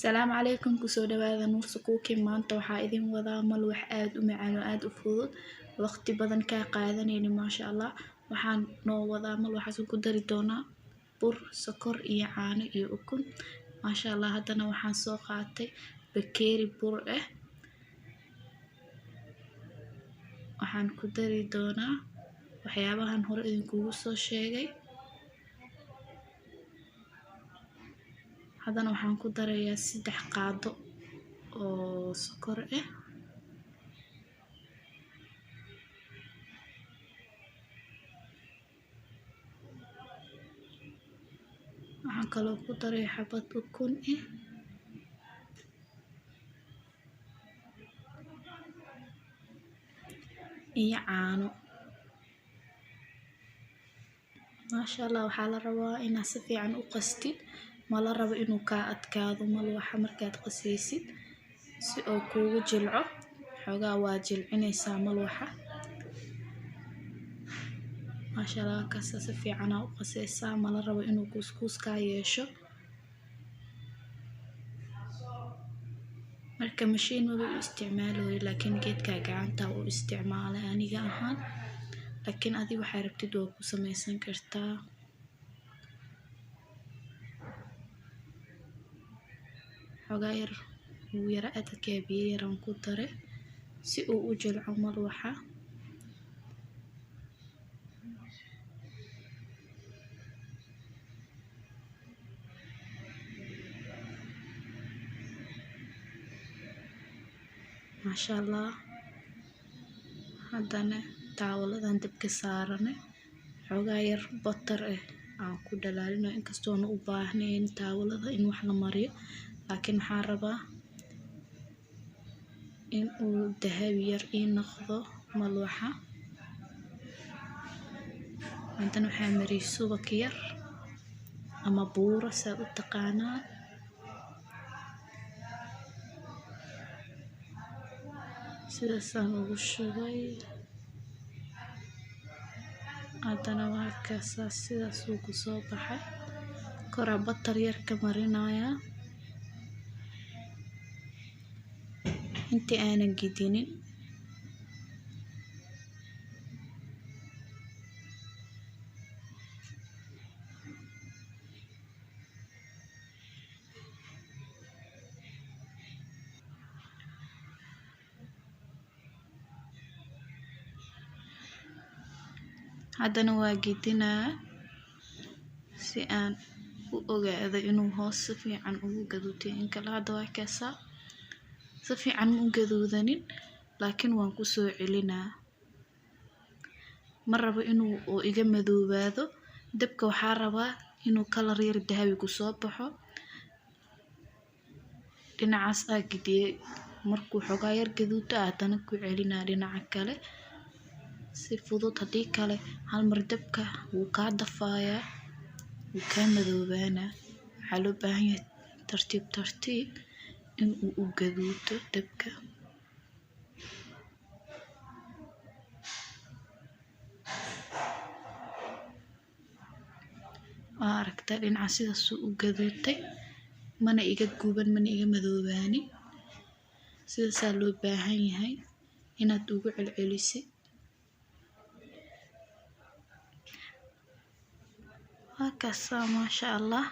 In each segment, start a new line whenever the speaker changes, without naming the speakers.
السلام عليكم كسو دوادا نورس كوكي maanta waxaa idin wadaa malwax aad u macaan oo aad u fudud waqti badan ka qaadanayna ma sha Allah waxaan noo wadaa malwaxaas ku dari doonaa bur sokor iyo caano iyo ukun ma sha Allah hadana waxaan soo qaatay bakeeri bur waxaan ku dari doonaa waxyaabahan hore idinkugu soo sheegay hadana waxaan ku darayaa 3 qaado oo sokor waxaan kaloo ku daray xabad ukun iyo caano ma sha Allah waxaa la rabaa inaad si fiican u qastid ma la rabo inuu ka adkaado malwaxa markaad qasaysid si oo kuugu jilco xogaa waa jilcinaysaa malwaxa ma sha Allah ka si fiican u qasaysaa ma la rabo inuu kuskus ka yeesho marka mashiin wada isticmaalo laakiin geedka gacanta u isticmaalo aniga ahaan laakiin adiga waxa rabtid oo ku samaysan kartaa xogaa yar uu yara adkaa biyo yaran ku dare si uu u jilco malwaxa ما شاء الله hadana taawaladan dabka saarane xogaa yar butter aan ku dhalaalino inkastoo aan u baahnayn taawalada in wax la mariyo laakiin waxaan rabaa in uu dahabi yar ii noqdo malwaxa hadana waxaan mariyay subag yar ama buuro saa u taqaanaa sidaasan ugu shubay hadana waa kaasa sidaas uu ku soo baxay kora butter yar ka marinayaa intii aanan gidinin hadana waa gidinaa si aan u ogaado inuu hoos si fiican ugu gaduutay in kala hadda waa kaasa si fiican u gaduudanin laakiin waan ku soo celinaa ma rabo inuu iga madoobaado dabka waxaa rabaa inuu kalar yar dahabi ku soo baxo dhinacaas aa gidiyay markuu xogaa yar gaduuto hadana ku celinaa dhinaca kale si fudud hadii kale hal mar dabka wuu ka dafayaa wuu ka madoobaana waxa loo baahan yahay tartiib tartiib in uu u gaduuto dabka aragta dhinaca sidaas u gaduutay mana iga guban mana iga madoobaanin sidaas loo baahan yahay inaad ugu celcelisid kaasa ma sha Allah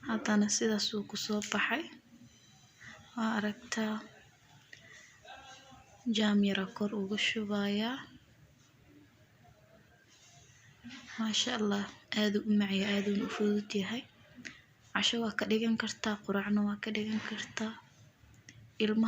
hadana sidaas uu ku soo baxay aragta jam yara kor ugu shubaya ma sha Allah aad u macaan aad u fudud yahay casho waa ka dhigan kartaa quraacna waa ka dhigan kartaa ilmaha